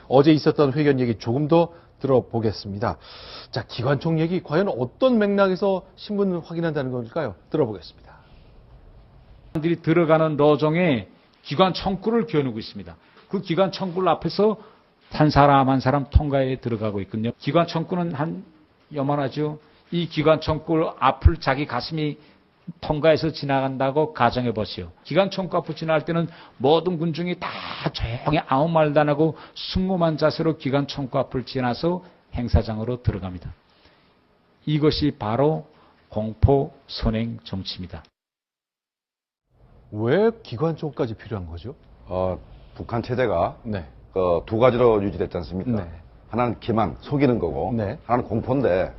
어제 있었던 회견 얘기 조금 더 들어보겠습니다. 자, 기관총 얘기 과연 어떤 맥락에서 신문을 확인한다는 걸까요? 들어보겠습니다. 들이 들어가는 로종에 기관 청구를 겨누고 있습니다. 그 기관 청구를 앞에서 한 사람 한 사람 통과에 들어가고 있거든요. 기관 청구는 한 요만하죠. 이 기관 청구 앞을 자기 가슴이 통과해서 지나간다고 가정해 보시오. 기관 청구 앞을 지나갈 때는 모든 군중이 다 조용히 아무 말도 안 하고 순무만 자세로 기관 청구 앞을 지나서 행사장으로 들어갑니다. 이것이 바로 공포 선행 정치입니다. 왜 기관총까지 필요한 거죠? 북한 체제가 네. 두 가지로 유지됐지 않습니까? 네. 하나는 기만, 속이는 거고, 네. 하나는 공포인데,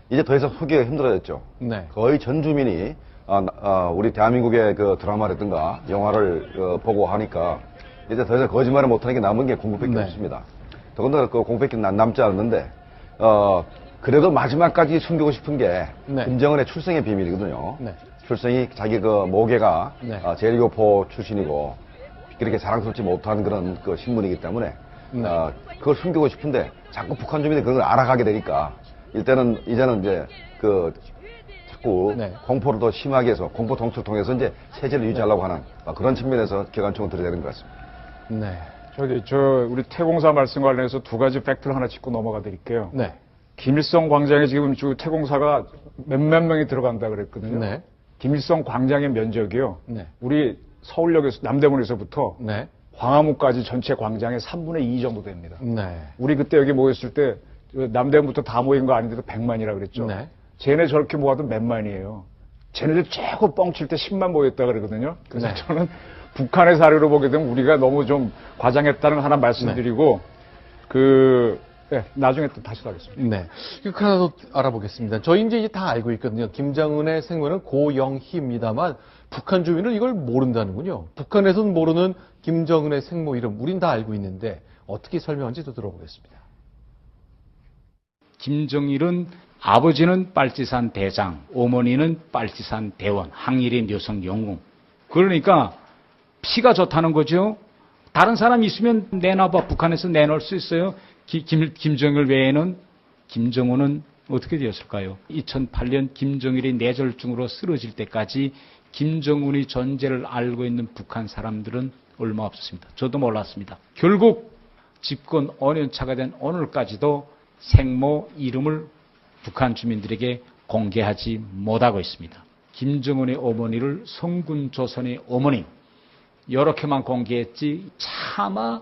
이제 더 이상 속이기가 힘들어졌죠. 네. 거의 전 주민이, 우리 대한민국의 그 드라마라든가 영화를 보고 하니까, 이제 더 이상 거짓말을 못하는 게 남은 게 공포밖에 네. 없습니다. 더군다나 그 공포밖에 남지 않는데, 그래도 마지막까지 숨기고 싶은 게, 네. 김정은의 출생의 비밀이거든요. 네. 출생이 자기 그 모계가 네. 제1교포 출신이고 그렇게 자랑스럽지 못한 그런 그 신분이기 때문에 네. 그걸 숨기고 싶은데 자꾸 북한 주민이 그런 걸 알아가게 되니까 이제는 이제 자꾸 네. 공포를 더 심하게 해서 공포 통치를 통해서 이제 체제를 유지하려고 하는 그런 측면에서 기관총을 들여대는 것 같습니다. 네. 우리 태공사 말씀 관련해서 두 가지 팩트를 하나 짚고 넘어가 드릴게요. 네. 김일성 광장에 지금 태공사가 몇몇 명이 들어간다 그랬거든요. 네. 김일성 광장의 면적이요. 네. 우리 서울역에서, 남대문에서부터 네. 광화문까지 전체 광장의 3분의 2 정도 됩니다. 네. 우리 그때 여기 모였을 때 남대문부터 다 모인 거 아닌데도 100만이라 그랬죠. 네. 쟤네 저렇게 모아도 몇 만이에요. 쟤네들 최고 뻥칠 때 10만 모였다 그러거든요. 그래서 네. 저는 북한의 사례로 보게 되면 우리가 너무 좀 과장했다는 거 하나 말씀드리고 네, 나중에 또 다시 하겠습니다. 네. 이거 하나 더 알아보겠습니다. 저희 이제 다 알고 있거든요. 김정은의 생모는 고영희입니다만 북한 주민은 이걸 모른다는군요. 북한에서는 모르는 김정은의 생모 이름 우린 다 알고 있는데 어떻게 설명하는지도 들어보겠습니다. 김정일은 아버지는 빨치산 대장, 어머니는 빨치산 대원, 항일의 묘성 영웅. 그러니까 피가 좋다는 거죠. 다른 사람 있으면 내놔봐. 북한에서 내놓을 수 있어요. 김정일 외에는 김정은은 어떻게 되었을까요? 2008년 김정일이 뇌졸중으로 쓰러질 때까지 김정은의 존재를 알고 있는 북한 사람들은 얼마 없었습니다. 저도 몰랐습니다. 결국 집권 5년차가 된 오늘까지도 생모 이름을 북한 주민들에게 공개하지 못하고 있습니다. 김정은의 어머니를 성군 조선의 어머니 이렇게만 공개했지 차마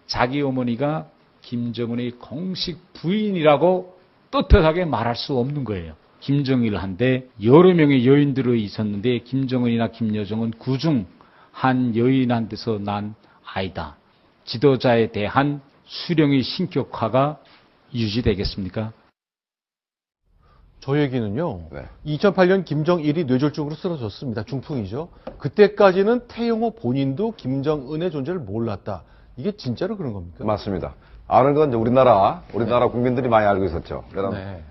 자기 어머니가 김정은의 공식 부인이라고 떳떳하게 말할 수 없는 거예요. 김정일한테 여러 명의 여인들이 있었는데 김정은이나 김여정은 그중 한 여인한테서 난 아이다. 지도자에 대한 수령의 신격화가 유지되겠습니까? 저 얘기는요. 네. 2008년 김정일이 뇌졸중으로 쓰러졌습니다. 중풍이죠. 그때까지는 태영호 본인도 김정은의 존재를 몰랐다. 이게 진짜로 그런 겁니까? 맞습니다. 아는 건 이제 우리나라 국민들이 많이 알고 있었죠. 네.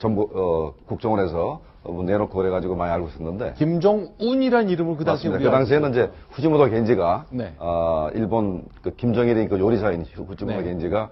전부 국정원에서 내놓고 그래가지고 많이 알고 있었는데. 김정운이란 이름을 그 당시에 맞습니다. 그 당시에는 이제 후지모토 겐지가 네. 일본 김정일이 그 요리사인 후지모토 네. 겐지가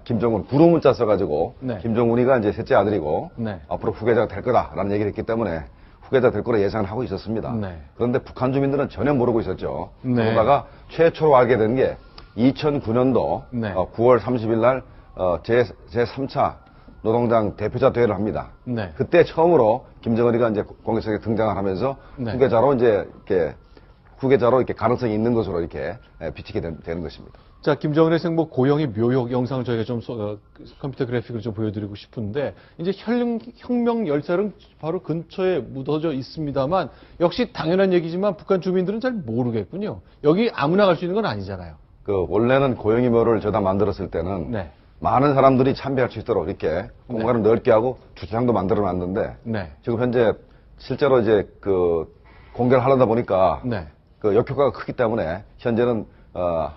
김정은 구로 문자 써가지고 네. 김정은이가 이제 셋째 아들이고 네. 앞으로 후계자가 될 거다라는 얘기를 했기 때문에 후계자 될 거로 예상을 하고 있었습니다. 네. 그런데 북한 주민들은 전혀 모르고 있었죠. 네. 그러다가 최초로 알게 된 게 2009년도 네. 9월 30일 날 제3차 노동당 대표자 대회를 합니다. 네. 그때 처음으로 김정은이가 이제 공개석에 등장을 하면서 네. 후계자로 이렇게 가능성이 있는 것으로 이렇게 비치게 되는 것입니다. 자, 김정은의 생모 고영희 묘역 영상을 저희가 좀 컴퓨터 그래픽을 좀 보여드리고 싶은데 이제 혁명 열살은 바로 근처에 묻어져 있습니다만 역시 당연한 얘기지만 북한 주민들은 잘 모르겠군요. 여기 아무나 갈 수 있는 건 아니잖아요. 원래는 고영희 묘를 저다 만들었을 때는 네. 많은 사람들이 참배할 수 있도록 이렇게 공간을 넓게 하고 주차장도 만들어 놨는데 네. 지금 현재 실제로 이제 공개를 하려다 보니까 네. 역효과가 크기 때문에 현재는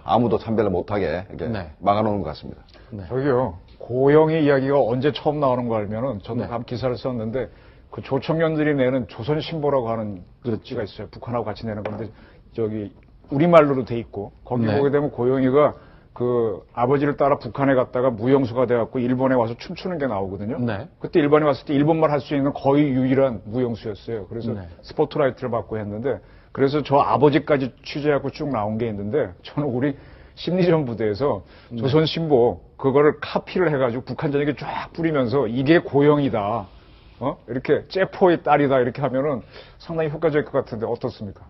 아무도 참배를 못하게 이렇게 네. 막아놓은 것 같습니다. 네. 저기요, 고영희 이야기가 언제 처음 나오는 거 알면은 저도 네. 기사를 썼는데 그 조청년들이 내는 조선신보라고 하는 잡지가 있어요. 북한하고 같이 내는 건데 우리말로도 돼 있고 거기 네. 보게 되면 고영희가 그 아버지를 따라 북한에 갔다가 무용수가 돼갖고 일본에 와서 춤추는 게 나오거든요. 네. 그때 일본에 왔을 때 일본말 할 수 있는 거의 유일한 무용수였어요. 그래서 네. 스포트라이트를 받고 했는데 그래서 저 아버지까지 취재하고 쭉 나온 게 있는데 저는 우리 심리전 부대에서 조선신보 그거를 카피를 해가지고 북한 전역에 쫙 뿌리면서 이게 고영이다. 이렇게 째포의 딸이다. 이렇게 하면은 상당히 효과적일 것 같은데 어떻습니까?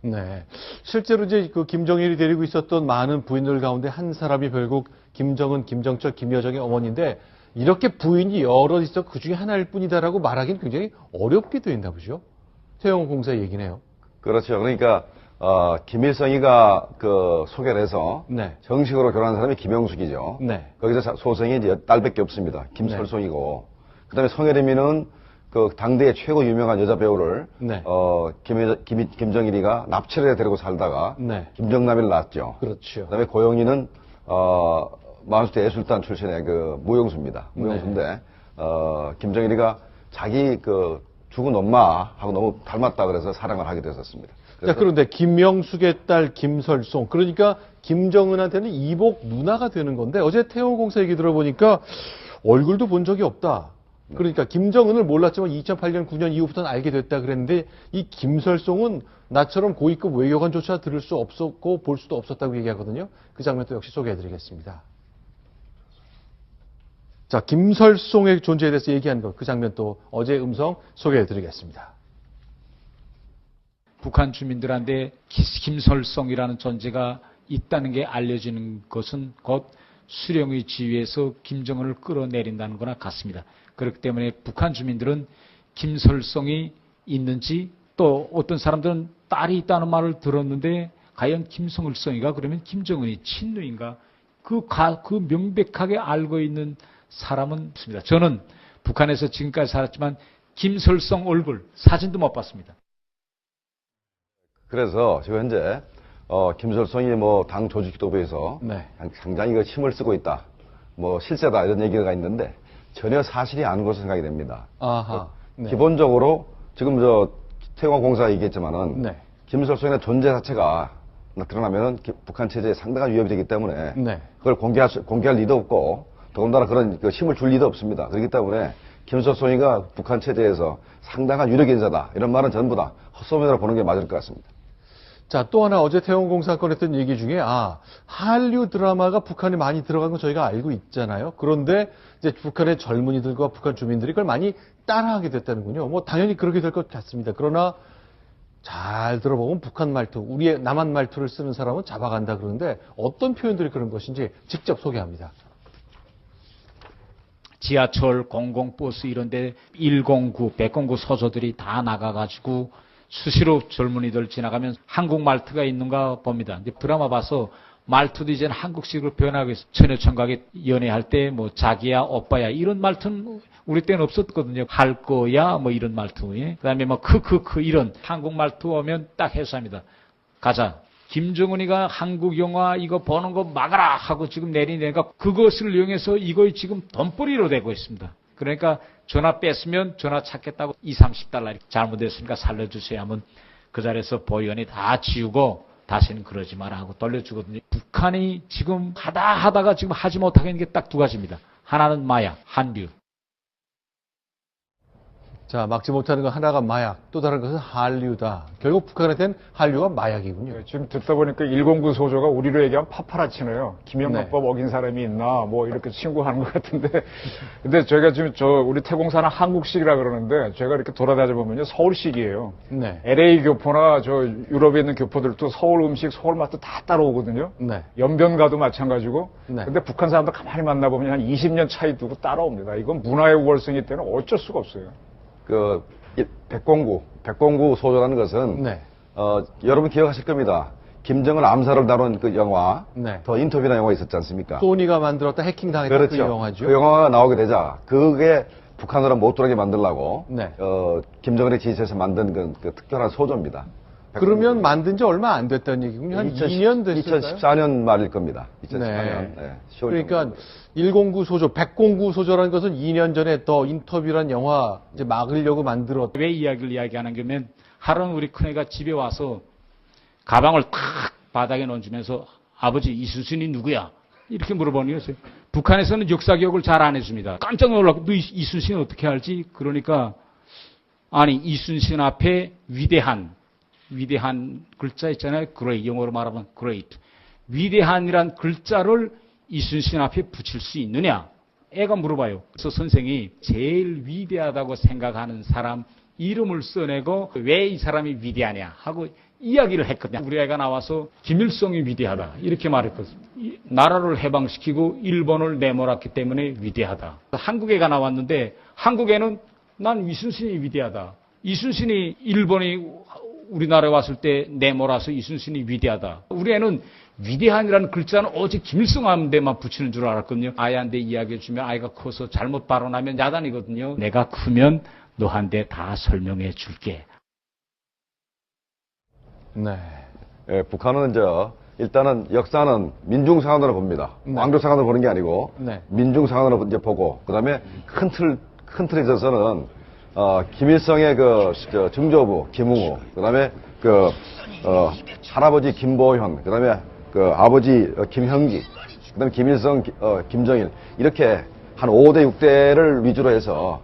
네. 실제로 이제 그 김정일이 데리고 있었던 많은 부인들 가운데 한 사람이 결국 김정은, 김정철, 김여정의 어머니인데 이렇게 부인이 여러 있어 그 중에 하나일 뿐이다라고 말하기는 굉장히 어렵기도 했나 보죠. 태영 공사 얘기네요. 그렇죠. 그러니까 김일성이가 그 소개를 해서 네. 정식으로 결혼한 사람이 김영숙이죠. 네. 거기서 소생이 이제 딸밖에 없습니다. 김설송이고 그다음에 성혜림이는 그 당대의 최고 유명한 여자 배우를 네. 김정일이가 납치를 데리고 살다가 네. 김정남이를 낳았죠. 그렇죠. 그다음에 고영이는 만수대 예술단 출신의 그 무용수입니다. 무용수인데 김정일이가 자기 그 죽은 엄마하고 너무 닮았다 그래서 사랑을 하게 됐었습니다. 자, 그런데 김명숙의 딸 김설송, 그러니까 김정은한테는 이복 누나가 되는 건데 어제 태호공사 얘기 들어보니까 얼굴도 본 적이 없다. 그러니까 김정은을 몰랐지만 2008년, 9년 이후부터는 알게 됐다 그랬는데 이 김설송은 나처럼 고위급 외교관조차 들을 수 없었고 볼 수도 없었다고 얘기하거든요. 그 장면도 역시 소개해드리겠습니다. 자, 김설송의 존재에 대해서 얘기한 것, 그 장면 또 어제 음성 소개해드리겠습니다. 북한 주민들한테 김설송이라는 존재가 있다는 게 알려지는 것은 곧 수령의 지위에서 김정은을 끌어내린다는 거나 같습니다. 그렇기 때문에 북한 주민들은 김설송이 있는지 또 어떤 사람들은 딸이 있다는 말을 들었는데 과연 김설송이가 그러면 김정은이 친누인가 그 명백하게 알고 있는 사람은 없습니다. 저는 북한에서 지금까지 살았지만 김설송 얼굴 사진도 못 봤습니다. 그래서 지금 현재 김설성이 뭐 당 조직 기도부에서 네. 상당히 그 힘을 쓰고 있다, 뭐 실세다 이런 얘기가 있는데 전혀 사실이 아닌 것으로 생각이 됩니다. 아하. 네. 기본적으로 지금 저 태광공사 얘기했지만은 네. 김설성의 존재 자체가 드러나면은 북한 체제에 상당한 위협이 되기 때문에 네. 그걸 공개할 리도 없고 더군다나 그런 그 힘을 줄 리도 없습니다. 그렇기 때문에 김설성이가 북한 체제에서 상당한 유력 인사다 이런 말은 전부 다 헛소문으로 보는 게 맞을 것 같습니다. 자, 또 하나 어제 태원공사 꺼냈던 얘기 중에, 한류 드라마가 북한에 많이 들어간 거 저희가 알고 있잖아요. 그런데 이제 북한의 젊은이들과 북한 주민들이 그걸 많이 따라하게 됐다는군요. 뭐 당연히 그렇게 될 것 같습니다. 그러나 잘 들어보면 북한 말투, 우리의 남한 말투를 쓰는 사람은 잡아간다 그러는데 어떤 표현들이 그런 것인지 직접 소개합니다. 지하철, 공공버스 이런 데 109, 109 소조들이 다 나가가지고 수시로 젊은이들 지나가면 한국 말투가 있는가 봅니다. 이제 드라마 봐서 말투도 이제는 한국식으로 변하고 있어요. 처녀청각에 연애할 때 뭐 자기야, 오빠야 이런 말투는 우리 때는 없었거든요. 할 거야 뭐 이런 말투. 예? 그다음에 뭐 크크크 이런 한국 말투 오면 딱 해소합니다. 가자. 김정은이가 한국 영화 이거 보는 거 막아라 하고 지금 내리니까 그것을 이용해서 이거 지금 돈벌이로 되고 있습니다. 그러니까 전화 뺐으면 전화 찾겠다고 20-30달러 이렇게 잘못했으니까 살려주세요 하면 그 자리에서 보위원이 다 지우고 다시는 그러지 마라 하고 돌려주거든요. 북한이 지금 하다가 지금 하지 못하게 있는 게 딱 두 가지입니다. 하나는 마약, 한류. 자, 막지 못하는 건 하나가 마약, 또 다른 것은 한류다. 결국 북한한테는 한류가 마약이군요. 지금 듣다 보니까 109 소조가 우리로 얘기하면 파파라치네요. 김영란법 어긴 사람이 있나 뭐 이렇게 친구하는 것 같은데 근데 저희가 지금 우리 태공사는 한국식이라 그러는데 제가 이렇게 돌아다녀 보면요 서울식이에요. 네. LA 교포나 저 유럽에 있는 교포들도 서울 음식, 서울 맛도 다 따라오거든요. 네. 연변가도 마찬가지고. 네. 근데 북한 사람들 가만히 만나보면 한 20년 차이 두고 따라옵니다. 이건 문화의 우월성이 때는 어쩔 수가 없어요. 백공구 소조라는 것은 네. 여러분 기억하실 겁니다. 김정은 암살을 다룬 그 영화, 네. 더 인터뷰라는 영화 있었지 않습니까? 소니가 만들었다 해킹 당했던 그렇죠. 그 영화죠. 그 영화가 나오게 되자 그게 북한으로 못 들어오게 만들려고 네. 김정은의 지시에서 만든 그 특별한 소조입니다. 그러면 만든 지 얼마 안 됐다는 얘기군요. 한 2년 됐을까요? 2014년 말일 겁니다. 2014년. 네. 10월 그러니까 정도. 109 소조, 109 소조라는 것은 2년 전에 더 인터뷰란 영화 이제 막으려고 만들었. 왜 이야기를 이야기하는 거면 하루는 우리 큰애가 집에 와서 가방을 탁 바닥에 얹으면서 아버지 이순신이 누구야? 이렇게 물어보는 거예요. 북한에서는 역사 교육을 잘 안 해줍니다. 깜짝 놀랐고 너 이순신 어떻게 알지? 그러니까 아니 이순신 앞에 위대한 글자 있잖아요. great, 영어로 말하면 great. 위대한이란 글자를 이순신 앞에 붙일 수 있느냐? 애가 물어봐요. 그래서 선생이 제일 위대하다고 생각하는 사람 이름을 써내고 왜 이 사람이 위대하냐 하고 이야기를 했거든요. 우리 애가 나와서 김일성이 위대하다 이렇게 말했거든요. 나라를 해방시키고 일본을 내몰았기 때문에 위대하다. 한국 애가 나왔는데 한국에는 난 이순신이 위대하다. 이순신이 일본이 우리나라에 왔을 때 내몰아서 이순신이 위대하다. 우리 애는 위대한이라는 글자는 오직 김일성 하는 데만 붙이는 줄 알았거든요. 아이한테 이야기해주면 아이가 커서 잘못 발언하면 야단이거든요. 내가 크면 너한테 다 설명해 줄게. 네. 예, 북한은 일단은 역사는 민중상황으로 봅니다. 왕조상황으로 보는 게 아니고 네. 민중상황으로 이제 보고 그다음에 큰 틀에 있어서는 김일성의 증조부 김웅우 그다음에 할아버지 김보현 그다음에 아버지 김형기 그다음에 김일성 김정일 이렇게 한 5대 6대를 위주로 해서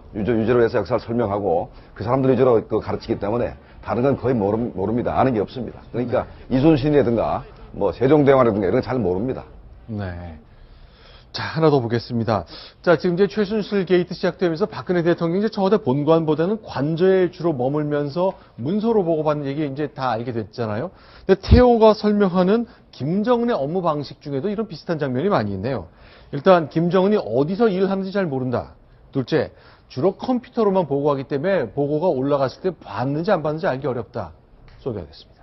역사를 설명하고 그 사람들 위주로 가르치기 때문에 다른 건 거의 모릅니다. 아는 게 없습니다. 그러니까 이순신이라든가 뭐 세종대왕이라든가 이런 건 잘 모릅니다. 네. 자, 하나 더 보겠습니다. 자, 지금 이제 최순실 게이트 시작되면서 박근혜 대통령이 이제 저대 본관보다는 관저에 주로 머물면서 문서로 보고받는 얘기 이제 다 알게 됐잖아요. 근데 태호가 설명하는 김정은의 업무 방식 중에도 이런 비슷한 장면이 많이 있네요. 일단 김정은이 어디서 일하는지 잘 모른다. 둘째, 주로 컴퓨터로만 보고하기 때문에 보고가 올라갔을 때 봤는지 안 봤는지 알기 어렵다. 소개하겠습니다.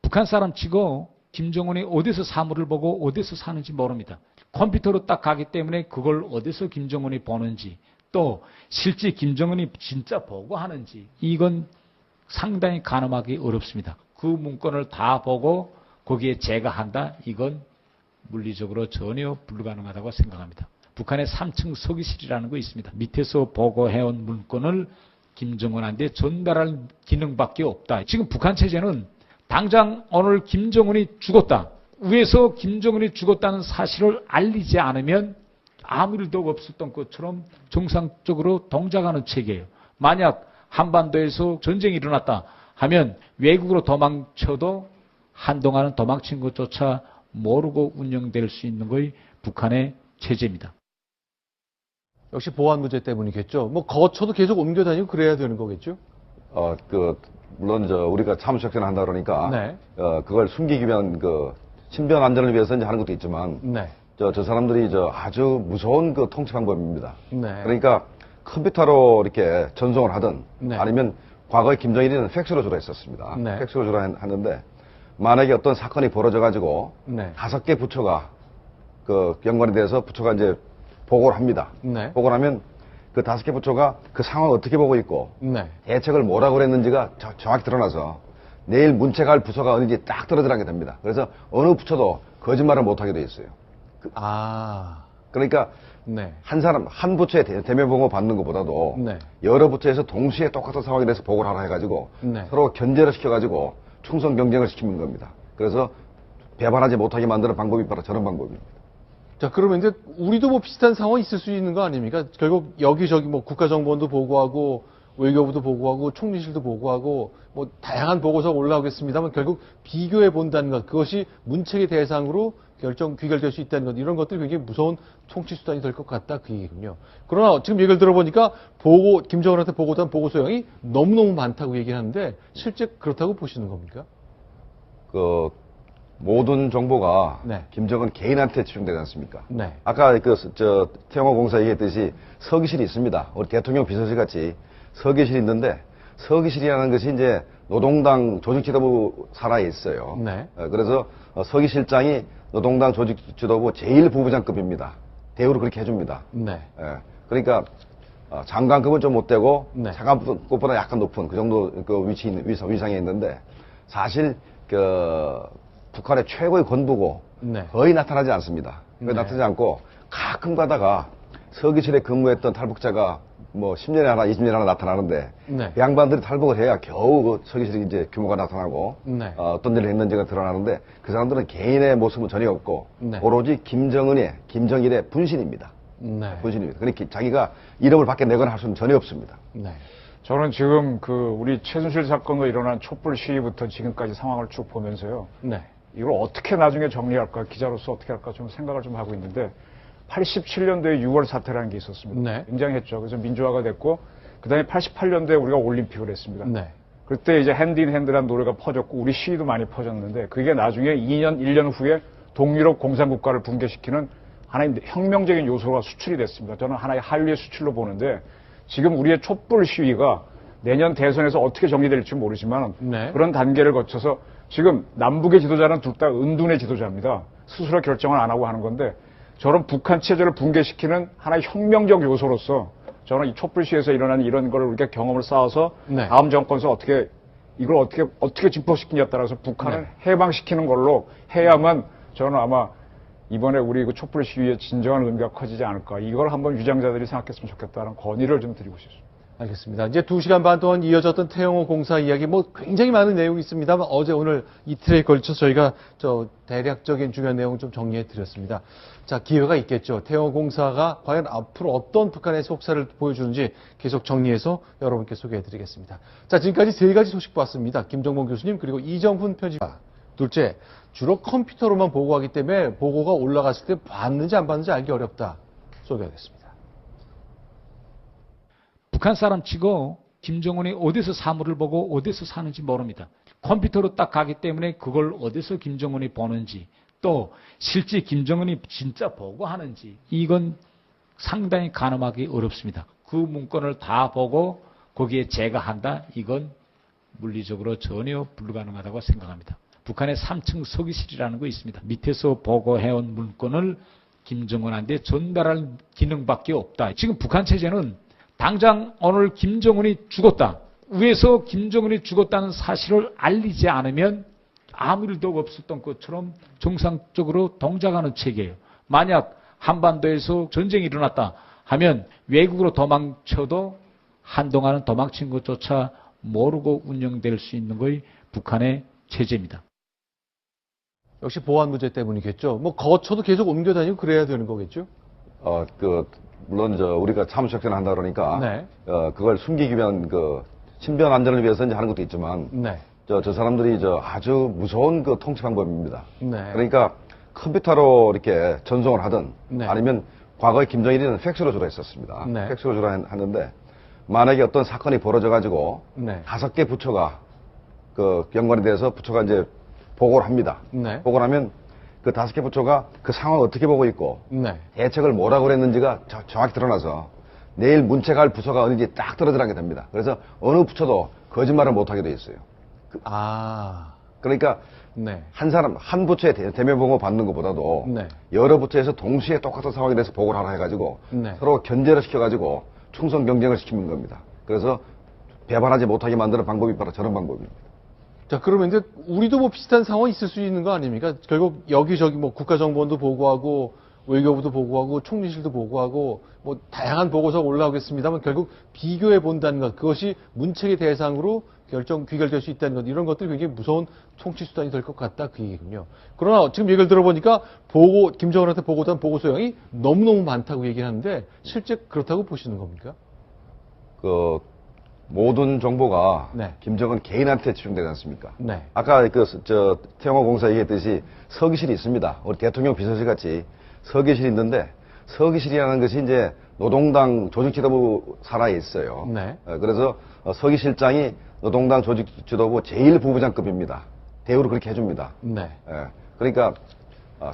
북한 사람 치고 김정은이 어디서 사물을 보고 어디서 사는지 모릅니다. 컴퓨터로 딱 가기 때문에 그걸 어디서 김정은이 보는지 또 실제 김정은이 진짜 보고하는지 이건 상당히 가늠하기 어렵습니다. 그 문건을 다 보고 거기에 제거한다? 이건 물리적으로 전혀 불가능하다고 생각합니다. 북한의 3층 서기실이라는 거 있습니다. 밑에서 보고해온 문건을 김정은한테 전달할 기능밖에 없다. 지금 북한 체제는 당장 오늘 김정은이 죽었다. 위에서 김정은이 죽었다는 사실을 알리지 않으면 아무 일도 없었던 것처럼 정상적으로 동작하는 체계예요. 만약 한반도에서 전쟁이 일어났다 하면 외국으로 도망쳐도 한동안은 도망친 것조차 모르고 운영될 수 있는 것이 북한의 체제입니다. 역시 보안 문제 때문이겠죠. 뭐 거쳐도 계속 옮겨다니고 그래야 되는 거겠죠. 물론 우리가 참수작전을 한다 그러니까 네. 그걸 숨기기 위한 신변 안전을 위해서 이제 하는 것도 있지만 네. 저 사람들이 아주 무서운 통치 방법입니다. 네. 그러니까 컴퓨터로 이렇게 전송을 하든 네. 아니면 과거에 김정일이는 팩스로 주로 했었습니다. 네. 팩스로 주로 하는데 만약에 어떤 사건이 벌어져 가지고 네. 5개 부처가 연관이 돼서 부처가 이제 보고를 합니다. 네. 보고를 하면 그 5개 부처가 그 상황을 어떻게 보고 있고 네. 대책을 뭐라고 그랬는지가 정확히 드러나서 내일 문책할 부서가 어딘지 딱 떨어지게 됩니다. 그래서 어느 부처도 거짓말을 못하게 돼 있어요. 그러니까 네. 한 부처의 대면 보고 받는 것보다도 네. 여러 부처에서 동시에 똑같은 상황에 대해서 보고를 하라 해가지고 네. 서로 견제를 시켜가지고 충성 경쟁을 시키는 겁니다. 그래서 배반하지 못하게 만드는 방법이 바로 저런 방법입니다. 자, 그러면 이제 우리도 뭐 비슷한 상황이 있을 수 있는 거 아닙니까? 결국 여기저기 뭐 국가정보원도 보고하고 외교부도 보고하고 총리실도 보고하고 뭐 다양한 보고서가 올라오겠습니다만 결국 비교해 본다는 것, 그것이 문책의 대상으로 귀결될 수 있다는 것, 이런 것들이 굉장히 무서운 통치 수단이 될 것 같다, 그 얘기군요. 그러나 지금 얘기를 들어보니까 김정은한테 보고한 보고 소양이 너무너무 많다고 얘기를 하는데 실제 그렇다고 보시는 겁니까? 모든 정보가 네. 김정은 개인한테 집중되지 않습니까? 네. 아까 태영호공사 얘기했듯이 서기실이 있습니다. 우리 대통령 비서실 같이 서기실이 있는데 서기실이라는 것이 이제 노동당 조직지도부 산하에 있어요. 네. 그래서 서기실장이 노동당 조직지도부 제1부부장급입니다. 대우를 그렇게 해줍니다. 네. 그러니까 장관급은 좀 못 되고 네. 장관급보다 약간 높은 그 정도 위상에 있는데 사실 북한의 최고의 권부고 네. 거의 나타나지 않습니다. 네. 나타나지 않고 가끔 가다가 서기실에 근무했던 탈북자가 뭐 10년에 하나, 20년에 하나 나타나는데 네. 그 양반들이 탈북을 해야 겨우 그 서기실이 이제 규모가 나타나고 네. 어떤 일을 했는지가 드러나는데 그 사람들은 개인의 모습은 전혀 없고 네. 오로지 김정일의 분신입니다. 네. 분신입니다. 그러니까 자기가 이름을 밖에 내거나 할 수는 전혀 없습니다. 네. 저는 지금 우리 최순실 사건으로 일어난 촛불 시위부터 지금까지 상황을 쭉 보면서요. 네. 이걸 어떻게 나중에 정리할까, 기자로서 어떻게 할까 좀 생각을 좀 하고 있는데 87년도에 6월 사태라는 게 있었습니다. 네. 굉장했죠. 그래서 민주화가 됐고 그다음에 88년도에 우리가 올림픽을 했습니다. 네. 그때 이제 핸드 인 핸드라는 노래가 퍼졌고 우리 시위도 많이 퍼졌는데 그게 나중에 2년, 1년 후에 동유럽 공산국가를 붕괴시키는 하나의 혁명적인 요소가 수출이 됐습니다. 저는 하나의 한류의 수출로 보는데 지금 우리의 촛불 시위가 내년 대선에서 어떻게 정리될지 모르지만 네. 그런 단계를 거쳐서 지금 남북의 지도자는 둘 다 은둔의 지도자입니다. 스스로 결정을 안 하고 하는 건데 저런 북한 체제를 붕괴시키는 하나의 혁명적 요소로서 저는 이 촛불 시위에서 일어난 이런 걸 우리가 경험을 쌓아서 네. 다음 정권에서 이걸 어떻게 집행시키냐에 따라서 북한을 네. 해방시키는 걸로 해야만 저는 아마 이번에 우리 그 촛불 시위의 진정한 의미가 커지지 않을까. 이걸 한번 위장자들이 생각했으면 좋겠다는 건의를 좀 드리고 싶습니다. 알겠습니다. 이제 2시간 반 동안 이어졌던 태영호 공사 이야기 뭐 굉장히 많은 내용이 있습니다만 어제 오늘 이틀에 걸쳐서 저희가 대략적인 중요한 내용 좀 정리해 드렸습니다. 자, 기회가 있겠죠. 태영호 공사가 과연 앞으로 어떤 북한의 속살을 보여주는지 계속 정리해서 여러분께 소개해 드리겠습니다. 자, 지금까지 3가지 소식 봤습니다. 김정봉 교수님 그리고 이정훈 편집자. 둘째, 주로 컴퓨터로만 보고하기 때문에 보고가 올라갔을 때 봤는지 안 봤는지 알기 어렵다. 소개하겠습니다. 북한 사람 치고 김정은이 어디서 사물을 보고 어디서 사는지 모릅니다. 컴퓨터로 딱 가기 때문에 그걸 어디서 김정은이 보는지 또 실제 김정은이 진짜 보고하는지 이건 상당히 가늠하기 어렵습니다. 그 문건을 다 보고 거기에 제거한다? 이건 물리적으로 전혀 불가능하다고 생각합니다. 북한의 3층 서기실이라는 거 있습니다. 밑에서 보고해온 문건을 김정은한테 전달할 기능밖에 없다. 지금 북한 체제는 당장 오늘 김정은이 죽었다. 위에서 김정은이 죽었다는 사실을 알리지 않으면 아무 일도 없었던 것처럼 정상적으로 동작하는 체계예요. 만약 한반도에서 전쟁이 일어났다 하면 외국으로 도망쳐도 한동안은 도망친 것조차 모르고 운영될 수 있는 것이 북한의 체제입니다. 역시 보안 문제 때문이겠죠. 뭐 거쳐도 계속 옮겨다니고 그래야 되는 거겠죠. 물론 우리가 참수작전을 한다 그러니까 네. 그걸 숨기기 위한 신변 안전을 위해서 이제 하는 것도 있지만 네. 저 사람들이 아주 무서운 통치 방법입니다. 네. 그러니까 컴퓨터로 이렇게 전송을 하든 네. 아니면 과거에 김정일이는 팩스로 주로 했었습니다. 네. 팩스로 주로 했는데 만약에 어떤 사건이 벌어져 가지고 네. 5개 부처가 연관이 돼서 부처가 이제 보고를 합니다. 네. 보고를 하면 그 5개 부처가 그 상황을 어떻게 보고 있고 네. 대책을 뭐라고 그랬는지가 정확히 드러나서 내일 문책할 부서가 어딘지 딱 떨어지게 됩니다. 그래서 어느 부처도 거짓말을 못하게 돼 있어요. 그러니까 네. 한 부처에 대면 보고 받는 것보다도 네. 여러 부처에서 동시에 똑같은 상황에 대해서 보고를 하나 해가지고 네. 서로 견제를 시켜가지고 충성 경쟁을 시키는 겁니다. 그래서 배반하지 못하게 만드는 방법이 바로 저런 방법입니다. 자, 그러면 이제 우리도 뭐 비슷한 상황이 있을 수 있는 거 아닙니까? 결국 여기저기 뭐 국가정보원도 보고하고 외교부도 보고하고 총리실도 보고하고 뭐 다양한 보고서가 올라오겠습니다만 결국 비교해 본다는 것, 그것이 문책의 대상으로 귀결될 수 있다는 것, 이런 것들이 굉장히 무서운 통치 수단이 될 것 같다, 그 얘기군요. 그러나 지금 얘기를 들어보니까 김정은한테 보고된 보고 소양이 너무너무 많다고 얘기를 하는데 실제 그렇다고 보시는 겁니까? 모든 정보가 네. 김정은 개인한테 집중되지 않습니까? 네. 아까 태영호 공사 얘기했듯이 서기실이 있습니다. 우리 대통령 비서실 같이 서기실이 있는데 서기실이라는 것이 이제 노동당 조직지도부 산하에 있어요. 네. 그래서 서기실장이 노동당 조직지도부 제1부부장급입니다. 대우를 그렇게 해줍니다. 네. 그러니까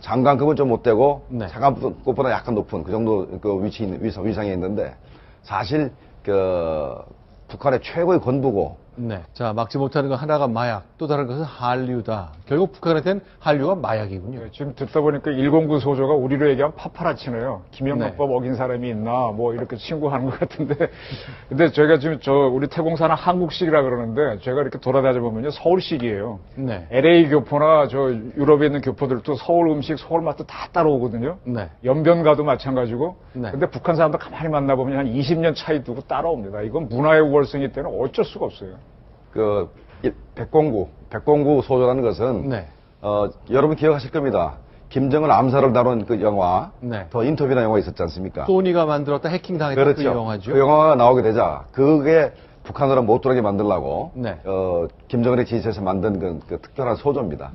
장관급은 좀 못 되고 네. 장관급보다 약간 높은 그 정도 위상에 있는데 사실 북한의 최고의 권부고 네. 자, 막지 못하는 건 하나가 마약, 또 다른 것은 한류다. 결국 북한한테는 한류가 마약이군요. 네, 지금 듣다 보니까 109 소조가 우리로 얘기하면 파파라치네요. 김영란법 어긴 사람이 있나 뭐 이렇게 친구하는 것 같은데 근데 저희가 지금 우리 태공사는 한국식이라 그러는데 제가 이렇게 돌아다녀 보면요 서울식이에요. 네. LA 교포나 저 유럽에 있는 교포들도 서울 음식, 서울 맛도 다 따라오거든요. 네. 연변가도 마찬가지고. 네. 근데 북한 사람들 가만히 만나보면 한 20년 차이 두고 따라옵니다. 이건 문화의 우월성이 때는 어쩔 수가 없어요. 백공구 소조라는 것은 네. 여러분 기억하실 겁니다. 김정은 암살을 다룬 그 영화, 네. 더 인터뷰라는 영화 있었지 않습니까? 소니가 만들었다 해킹 당했던 그 그렇죠. 영화죠. 그 영화가 나오게 되자 그게 북한으로 못 들어가게 만들려고 네. 김정은의 지시에서 만든 그 특별한 소조입니다.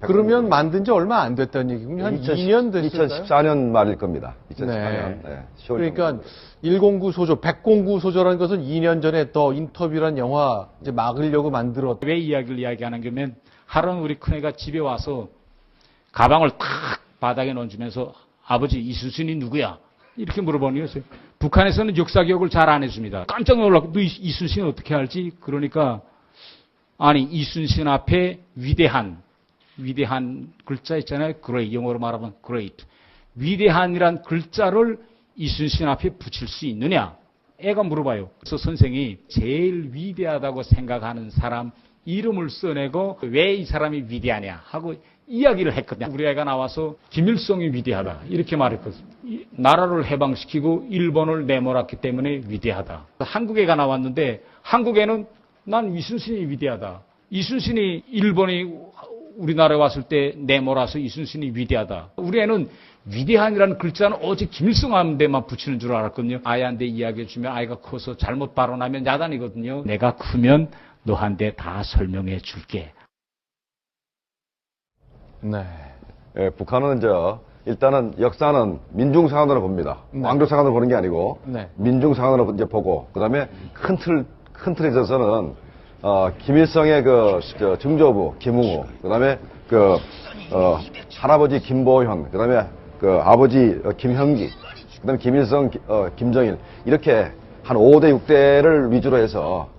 그러면 만든 지 얼마 안 됐다는 얘기군요. 한 2년 됐을까요? 2014년 말일 겁니다. 2014년. 네. 네. 10월 그러니까 정도. 109 소조, 109 소조라는 것은 2년 전에 더 인터뷰란 영화 이제 막으려고 만들었. 왜 이야기를 이야기하는 거면 하루는 우리 큰애가 집에 와서 가방을 탁 바닥에 얹으면서 아버지 이순신이 누구야? 이렇게 물어보는 거였어요. 북한에서는 역사 교육을 잘 안 해줍니다. 깜짝 놀라고 너 이순신 어떻게 알지? 그러니까 아니 이순신 앞에 위대한 글자 있잖아요. great, 영어로 말하면 great. 위대한이란 글자를 이순신 앞에 붙일 수 있느냐? 애가 물어봐요. 그래서 선생이 제일 위대하다고 생각하는 사람 이름을 써내고 왜 이 사람이 위대하냐 하고 이야기를 했거든요. 우리 애가 나와서 김일성이 위대하다 이렇게 말했거든요. 나라를 해방시키고 일본을 내몰았기 때문에 위대하다. 한국 애가 나왔는데 한국에는 난 이순신이 위대하다. 이순신이 일본이 우리나라에 왔을 때 내몰아서 이순신이 위대하다. 우리 애는 위대한이라는 글자는 오직 김일성 하는 데만 붙이는 줄 알았거든요. 아이한테 이야기해주면 아이가 커서 잘못 발언하면 야단이거든요. 내가 크면 너한테 다 설명해 줄게. 네. 예, 북한은 일단은 역사는 민중상황으로 봅니다. 네. 왕조상황으로 보는 게 아니고 네. 민중상황으로 이제 보고 그다음에 큰 틀에 있어서는 김일성의 증조부 김웅우, 그다음에 할아버지 김보현, 그다음에 아버지 김형기, 그다음에 김일성, 김정일 이렇게 한 5대 6대를 위주로 해서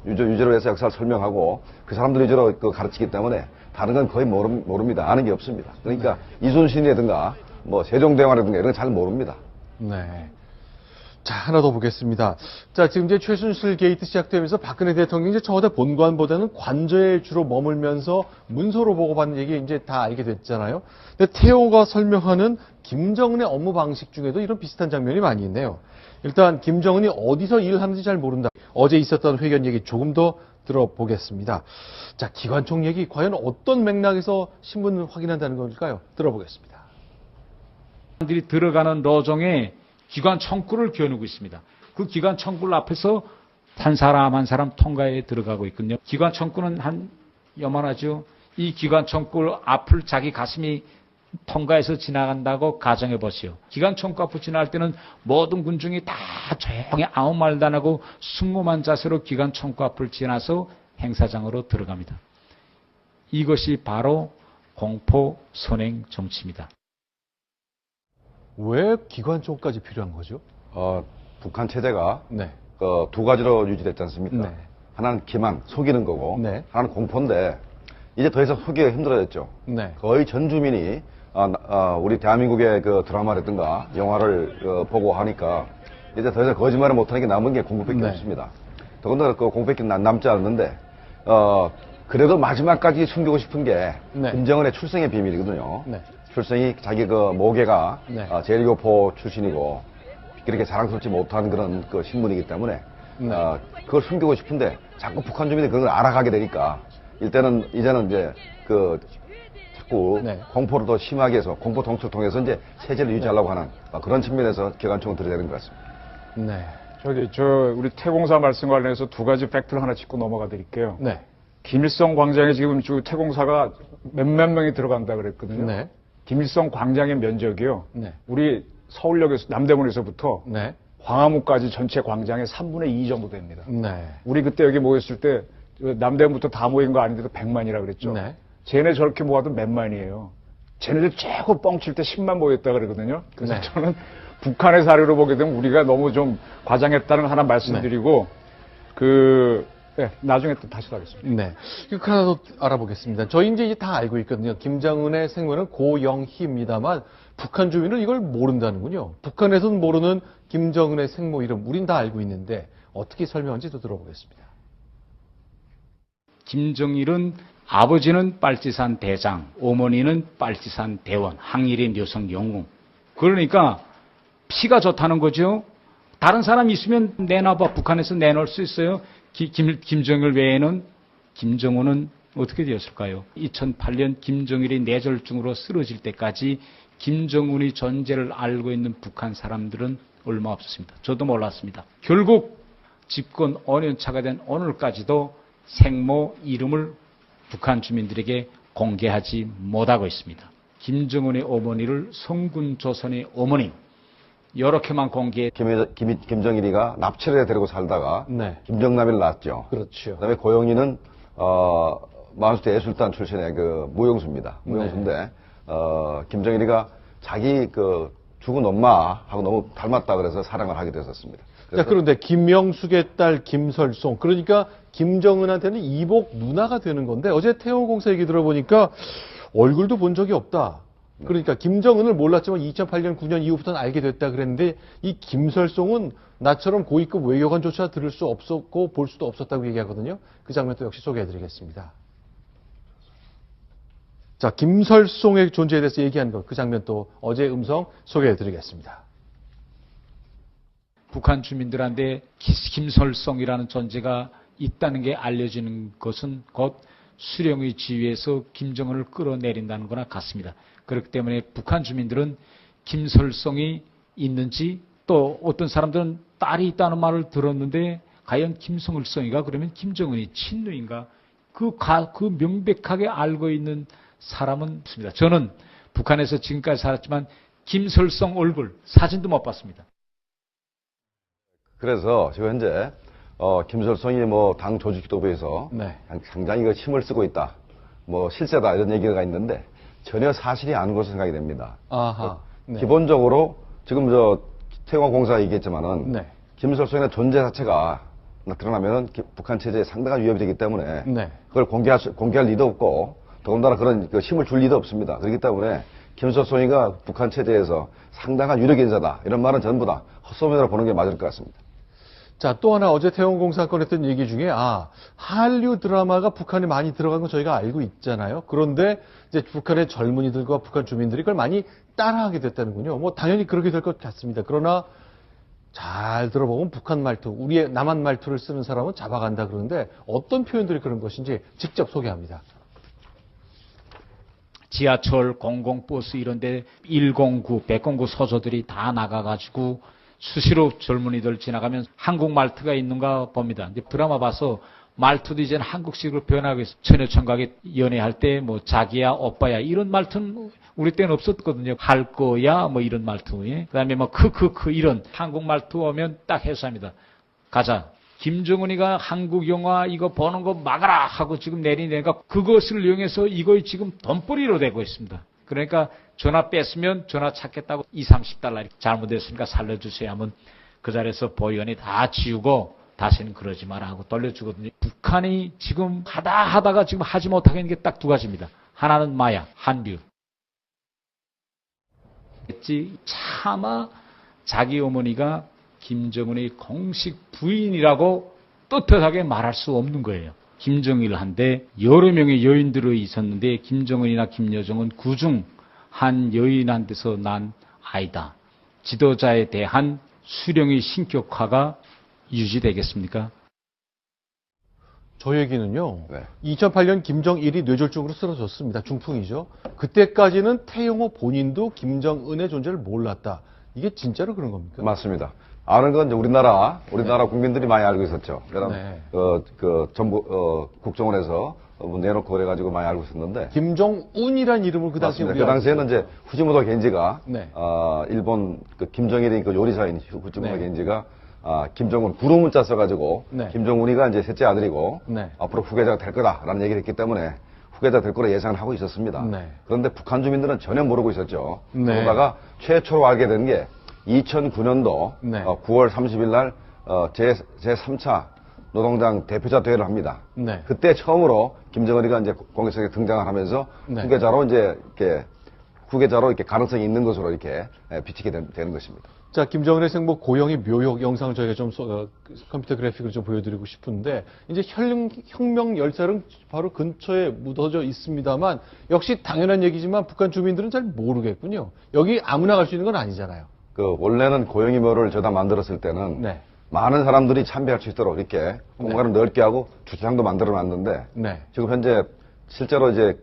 역사를 설명하고 그 사람들 위주로 가르치기 때문에 다른 건 거의 모릅니다. 아는 게 없습니다. 그러니까 이순신이라든가 뭐 세종대왕이라든가 이런 건 잘 모릅니다. 네. 자, 하나 더 보겠습니다. 자, 지금 이제 최순실 게이트 시작되면서 박근혜 대통령이 이제 저보다 본관보다는 관저에 주로 머물면서 문서로 보고받는 얘기 이제 다 알게 됐잖아요. 근데 태호가 설명하는 김정은의 업무 방식 중에도 이런 비슷한 장면이 많이 있네요. 일단 김정은이 어디서 일을 하는지 잘 모른다. 어제 있었던 회견 얘기 조금 더 들어보겠습니다. 자, 기관총 얘기 과연 어떤 맥락에서 신문을 확인한다는 걸까요? 들어보겠습니다. 사람들이 들어가는 로정에 기관 청구를 겨누고 있습니다. 그 기관 청구를 앞에서 한 사람 한 사람 통과에 들어가고 있거든요. 기관 청구는 한 요만하죠. 이 기관 청구를 앞을 자기 가슴이 통과해서 지나간다고 가정해 보시오. 기관 청구 앞을 지나갈 때는 모든 군중이 다 조용히 아무 말도 안 하고 순모만 자세로 기관 청구 앞을 지나서 행사장으로 들어갑니다. 이것이 바로 공포 선행 정치입니다. 왜 기관총까지 필요한 거죠? 북한 체제가 네. 두 가지로 유지됐지 않습니까? 네. 하나는 기만, 속이는 거고, 네. 하나는 공포인데 이제 더 이상 속이기가 힘들어졌죠. 네. 거의 전 주민이 우리 대한민국의 드라마라든가 영화를 보고 하니까 이제 더 이상 거짓말을 못하는 게 남은 게 공포밖에 네. 없습니다. 더군다나 공포밖에 남지 않는데 그래도 마지막까지 숨기고 싶은 게 네. 김정은의 출생의 비밀이거든요. 네. 출생이 자기 모계가 네. 제1교포 출신이고 그렇게 자랑스럽지 못한 그런 신분이기 때문에 네. 그걸 숨기고 싶은데 자꾸 북한 주민이 그런 걸 알아가게 되니까 이제는 이제 자꾸 네. 공포를 더 심하게 해서 공포 통치를 통해서 이제 체제를 유지하려고 하는 그런 측면에서 기관총을 들여대는 것 같습니다. 네. 우리 태공사 말씀 관련해서 두 가지 팩트를 하나 짚고 넘어가 드릴게요. 네. 김일성 광장에 지금 태공사가 몇몇 명이 들어간다 그랬거든요. 네. 김일성 광장의 면적이요. 네. 우리 서울역에서, 남대문에서부터 네. 광화문까지 전체 광장의 3분의 2 정도 됩니다. 네. 우리 그때 여기 모였을 때 남대문부터 다 모인 거 아닌데도 100만이라 그랬죠. 네. 쟤네 저렇게 모아도 몇 만이에요. 쟤네들 최고 뻥칠 때 10만 모였다 그러거든요. 그래서 네. 저는 북한의 사례로 보게 되면 우리가 너무 좀 과장했다는 거 하나 말씀드리고 네, 나중에 또 다시 하겠습니다. 네. 이거 하나 더 알아보겠습니다. 저희 이제 다 알고 있거든요. 김정은의 생모는 고영희입니다만 북한 주민은 이걸 모른다는군요. 북한에서는 모르는 김정은의 생모 이름, 우린 다 알고 있는데 어떻게 설명하는지도 들어보겠습니다. 김정일은 아버지는 빨치산 대장, 어머니는 빨치산 대원, 항일의 묘성 영웅. 그러니까 피가 좋다는 거죠. 다른 사람 있으면 내놔봐. 북한에서 내놓을 수 있어요. 김정일 외에는 김정은은 어떻게 되었을까요? 2008년 김정일이 뇌졸중으로 쓰러질 때까지 김정은의 존재를 알고 있는 북한 사람들은 얼마 없었습니다. 저도 몰랐습니다. 결국 집권 5년차가 된 오늘까지도 생모 이름을 북한 주민들에게 공개하지 못하고 있습니다. 김정은의 어머니를 성군 조선의 어머님 이렇게만 공개해. 김정일이가 납치를 데리고 살다가 네. 김정남이를 낳았죠. 그렇죠. 그다음에 고영희는 마수대 예술단 출신의 그 무용수입니다. 무용수인데 김정일이가 자기 그 죽은 엄마하고 너무 닮았다 그래서 사랑을 하게 됐었습니다. 자, 그런데 김명숙의 딸 김설송, 그러니까 김정은한테는 이복 누나가 되는 건데 어제 태호공사 얘기 들어보니까 얼굴도 본 적이 없다. 그러니까 김정은을 몰랐지만 2008년, 9년 이후부터는 알게 됐다 그랬는데 이 김설송은 나처럼 고위급 외교관조차 들을 수 없었고 볼 수도 없었다고 얘기하거든요. 그 장면도 역시 소개해드리겠습니다. 자, 김설송의 존재에 대해서 얘기한 것, 그 장면 또 어제 음성 소개해드리겠습니다. 북한 주민들한테 김설송이라는 존재가 있다는 게 알려지는 것은 곧 수령의 지위에서 김정은을 끌어내린다는 거나 같습니다. 그렇기 때문에 북한 주민들은 김설송이 있는지 또 어떤 사람들은 딸이 있다는 말을 들었는데 과연 김설송이가 그러면 김정은이 친누인가 그 명백하게 알고 있는 사람은 없습니다. 저는 북한에서 지금까지 살았지만 김설송 얼굴 사진도 못 봤습니다. 그래서 지금 현재 김설성이 뭐 당 조직 기도부에서 네. 상당히 그 힘을 쓰고 있다, 뭐 실세다 이런 얘기가 있는데 전혀 사실이 아닌 것으로 생각이 됩니다. 아하. 네. 기본적으로 지금 태광공사 얘기했지만은 네. 김설성의 존재 자체가 드러나면은 북한 체제에 상당한 위협이 되기 때문에 네. 그걸 공개할 리도 없고 더군다나 그런 그 힘을 줄 리도 없습니다. 그렇기 때문에 김설성이가 북한 체제에서 상당한 유력 인사다 이런 말은 전부 다 헛소문으로 보는 게 맞을 것 같습니다. 자, 또 하나 어제 태원공사 꺼냈던 얘기 중에 한류 드라마가 북한에 많이 들어간 건 저희가 알고 있잖아요. 그런데 이제 북한의 젊은이들과 북한 주민들이 그걸 많이 따라하게 됐다는군요. 뭐 당연히 그렇게 될 것 같습니다. 그러나 잘 들어보면 북한 말투, 우리의 남한 말투를 쓰는 사람은 잡아간다 그러는데 어떤 표현들이 그런 것인지 직접 소개합니다. 지하철, 공공버스 이런 데 109, 109 소조들이 다 나가가지고 수시로 젊은이들 지나가면 한국 말투가 있는가 봅니다. 이제 드라마 봐서 말투도 이제는 한국식으로 변하고 있어요. 처녀청각에 연애할 때 뭐 자기야, 오빠야 이런 말투는 우리 때는 없었거든요. 할 거야 뭐 이런 말투. 예? 그다음에 뭐 크크크 이런 한국 말투 오면 딱 해소합니다. 가자. 김정은이가 한국 영화 이거 보는 거 막아라 하고 지금 내리니까 그것을 이용해서 이거 지금 돈벌이로 되고 있습니다. 그러니까 전화 뺐으면 전화 찾겠다고 20-30달러 잘못했으니까 살려주세요 하면 그 자리에서 보위원이 다 지우고 다시는 그러지 마라 하고 돌려주거든요. 북한이 지금 하다가 지금 하지 못하게 있는 게 딱 두 가지입니다. 하나는 마약, 한류. 차마 자기 어머니가 김정은의 공식 부인이라고 떳떳하게 말할 수 없는 거예요. 김정일한테 여러 명의 여인들이 있었는데 김정은이나 김여정은 그중 한 여인한테서 난 아이다. 지도자에 대한 수령의 신격화가 유지되겠습니까? 저 얘기는요. 네. 2008년 김정일이 뇌졸중으로 쓰러졌습니다. 중풍이죠. 그때까지는 태영호 본인도 김정은의 존재를 몰랐다. 이게 진짜로 그런 겁니까? 맞습니다. 아는 건 이제 우리나라 국민들이 많이 알고 있었죠. 네. 정부 국정원에서 내놓고 그래가지고 많이 알고 있었는데. 김정운이란 이름을 그 당시에 맞습니다. 그 당시에는 이제 후지모토 겐지가 네. 일본 김정일이 그 요리사인 후지모토 네. 겐지가 김정은 구로 문자 써가지고 네. 김정은이가 이제 셋째 아들이고 네. 앞으로 후계자가 될 거다라는 얘기를 했기 때문에 후계자 될 거라 예상을 하고 있었습니다. 네. 그런데 북한 주민들은 전혀 모르고 있었죠. 네. 그러다가 최초로 알게 된 게 2009년도 네. 9월 30일 날 제3차 노동당 대표자 대회를 합니다. 네. 그때 처음으로 김정은이가 이제 공개석에 등장을 하면서 네. 후계자로 이렇게 가능성이 있는 것으로 이렇게 비치게 되는 것입니다. 자, 김정은의 생모 고영의 묘역 영상을 저희가 좀 컴퓨터 그래픽을 좀 보여드리고 싶은데 이제 혁명 열차는 바로 근처에 묻어져 있습니다만 역시 당연한 얘기지만 북한 주민들은 잘 모르겠군요. 여기 아무나 갈 수 있는 건 아니잖아요. 원래는 고영이 묘를 저다 만들었을 때는 네. 많은 사람들이 참배할 수 있도록 이렇게 공간을 넓게 하고 주차장도 만들어 놨는데 네. 지금 현재 실제로 이제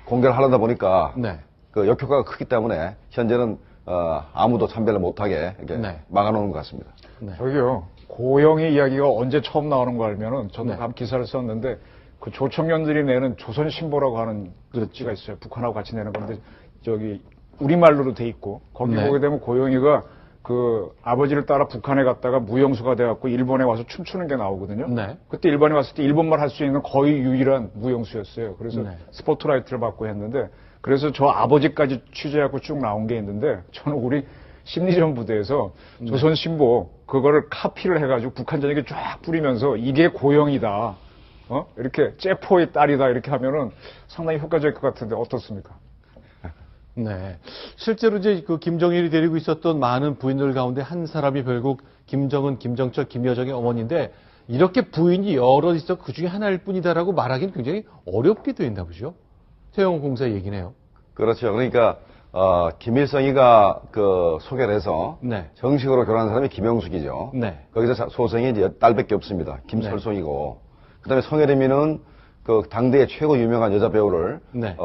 공개를 하려다 보니까 네. 역효과가 크기 때문에 현재는 아무도 참배를 못하게 이렇게 네. 막아놓은 것 같습니다. 네. 저기요, 고영의 이야기가 언제 처음 나오는 거 알면은 저도 네. 감 기사를 썼는데 그 조청년들이 내는 조선신보라고 하는 잡지가 있어요. 북한하고 같이 내는 건데 저기 우리말로도 돼 있고 거기 네. 보게 되면 고영이가 그 아버지를 따라 북한에 갔다가 무용수가 돼갖고 일본에 와서 춤추는 게 나오거든요. 네. 그때 일본에 왔을 때 일본말 할 수 있는 거의 유일한 무용수였어요. 그래서 네. 스포트라이트를 받고 했는데 그래서 저 아버지까지 취재하고 쭉 나온 게 있는데 저는 우리 심리전 부대에서 조선신보 그거를 카피를 해가지고 북한 전역에 쫙 뿌리면서 이게 고영이다. 이렇게 째포의 딸이다 이렇게 하면은 상당히 효과적일 것 같은데 어떻습니까? 네. 실제로 이제 김정일이 데리고 있었던 많은 부인들 가운데 한 사람이 결국 김정은, 김정철, 김여정의 어머니인데 이렇게 부인이 여러 있어 그 중에 하나일 뿐이다라고 말하기는 굉장히 어렵기도 했나 보죠. 태영 공사 얘기네요. 그렇죠. 그러니까 김일성이가 소개를 해서 네. 정식으로 결혼한 사람이 김영숙이죠. 네. 거기서 소생이 이제 딸밖에 없습니다. 김철송이고 그다음에 성혜림이는 당대의 최고 유명한 여자 배우를 네.